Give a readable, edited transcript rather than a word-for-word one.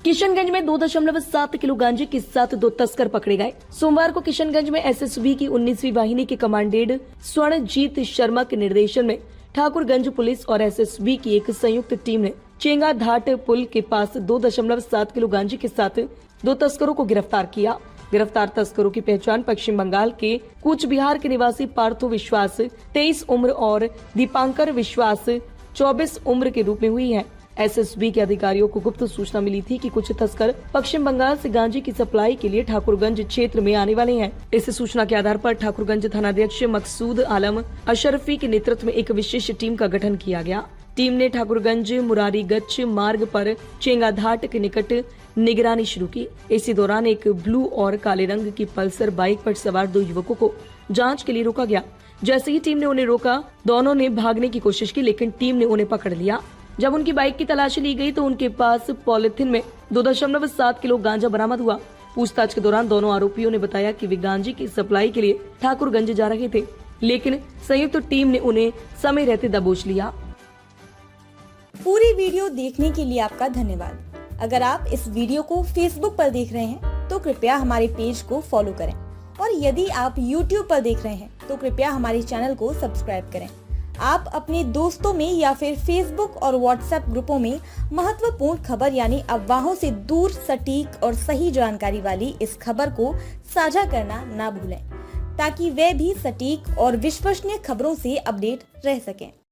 किशनगंज में 2.7 किलो गांजे के साथ 2 तस्कर पकड़े गए। सोमवार को किशनगंज में एसएसबी की 19वीं वाहिनी के कमांडेंट स्वर्णजीत शर्मा के निर्देशन में ठाकुरगंज पुलिस और एसएसबी की एक संयुक्त टीम ने चेंगा घाट पुल के पास 2.7 किलो गांजे के साथ 2 तस्करों को गिरफ्तार किया। गिरफ्तार तस्करों की पहचान पश्चिम बंगाल के कूच बिहार के निवासी पार्थो विश्वास 23 उम्र और दीपांकर विश्वास 24 उम्र के रूप में हुई है। एसएसबी के अधिकारियों को गुप्त सूचना मिली थी कि कुछ तस्कर पश्चिम बंगाल से गांजे की सप्लाई के लिए ठाकुरगंज क्षेत्र में आने वाले हैं। इस सूचना के आधार पर ठाकुरगंज थानाध्यक्ष मकसूद आलम अशरफी के नेतृत्व में एक विशेष टीम का गठन किया गया। टीम ने ठाकुरगंज मुरारीगंज मार्ग पर चेंगा घाट के निकट निगरानी शुरू की। इसी दौरान एक ब्लू और काले रंग की पल्सर बाइक पर सवार 2 युवकों को जांच के लिए रोका गया। जैसे ही टीम ने उन्हें रोका, दोनों ने भागने की कोशिश की, लेकिन टीम ने उन्हें पकड़ लिया। जब उनकी बाइक की तलाशी ली गई तो उनके पास पॉलिथीन में 2.7 किलो गांजा बरामद हुआ। पूछताछ के दौरान दोनों आरोपियों ने बताया कि वे गांजे की सप्लाई के लिए ठाकुरगंज जा रहे थे, लेकिन संयुक्त टीम ने उन्हें समय रहते दबोच लिया। पूरी वीडियो देखने के लिए आपका धन्यवाद। अगर आप इस वीडियो को फेसबुक पर देख रहे हैं तो कृपया हमारे पेज को फॉलो करें, और यदि आप यूट्यूब पर देख रहे हैं तो कृपया हमारे चैनल को सब्सक्राइब करें। आप अपने दोस्तों में या फिर फेसबुक और व्हाट्सएप ग्रुपों में महत्वपूर्ण खबर यानी अफवाहों से दूर सटीक और सही जानकारी वाली इस खबर को साझा करना ना भूलें, ताकि वे भी सटीक और विश्वसनीय खबरों से अपडेट रह सकें।